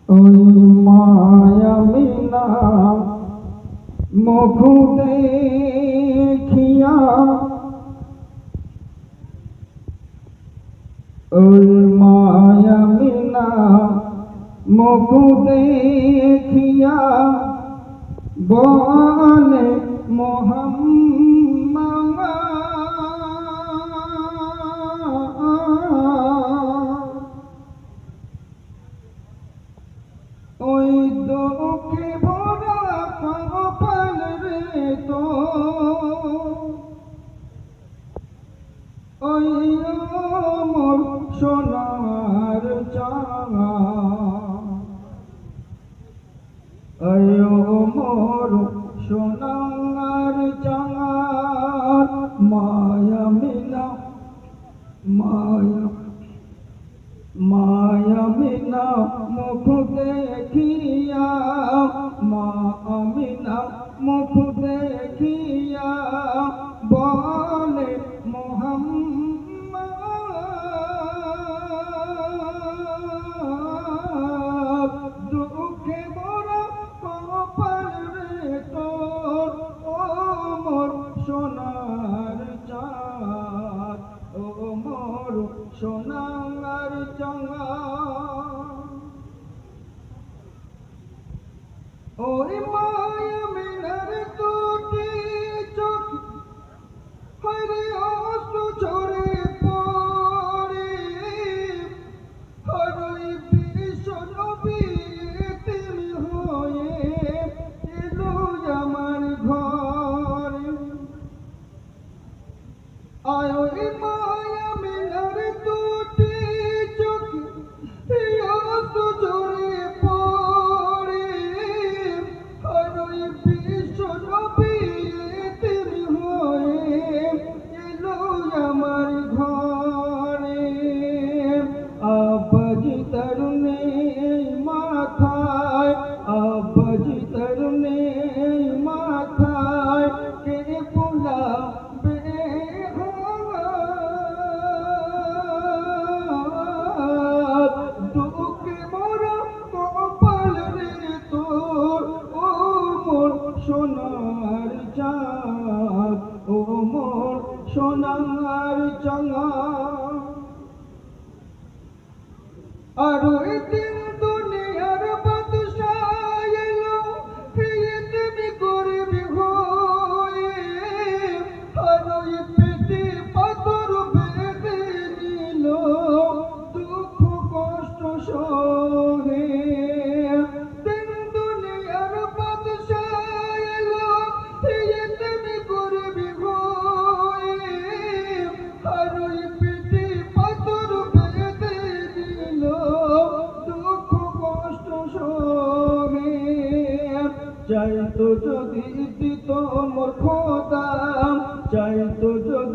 ওই মায়া মিনা মুখ দেখিয়া, ওই মায়া মিনা মুখ দেখিয়া বলে মোহাম্মদ, ওই দুঃখে ভরা কপাল রে তো, ওই মোর সোনার চাঁদ, ওই মোর সোনার চাঁদ, মায়া মিনা মায়া মিনা মুখ দেখিয়া, মা আমিনা মুখ দেখিয়া বলে মোহাম্মদ, দুঃখে মোরা কপাল রে তোর, ও মোর সোনার চাঁদ, ও মোর সোনার চাঁদ। ওই মায়া মিনার দুটি চোখ হরে অশ্রু ঝরে পড়ে, হরই বিশ্ব নবী তুমি হয়ে এলো আমার ঘরে। আয় ওই মায়া মিনার দুটি চোখ অশ্রু ঝরে পড়ে, হরই বিশ্ব নবী তুমি হয়ে এলো আমার ঘরে। আব্বাজি তরুণে মাথায়, আব্বাজি তরুণে মাথায় কে বুলাবে হাত, দুঃখে মোরা কপাল রে তোর, ও মোর সোনার চাঁদ, ও মোর সোনার চাঁদ। আর ওই দিন দুনিয়ার বাদশাহ এলো, ফিরে তুমি করবি হয়ে, আর ওই পেটে পাথর বেঁধে নিল দুঃখ কষ্ট সহে। দিন দুনিয়ার বাদশাহ এলো, ফিরে তুমি করবি হয়ে, আর ওই পেটে পাথর বেঁধে নিল দুঃখ কষ্ট সহে। চাইতো যদি দিত মোর খোদা, চাইতো যদি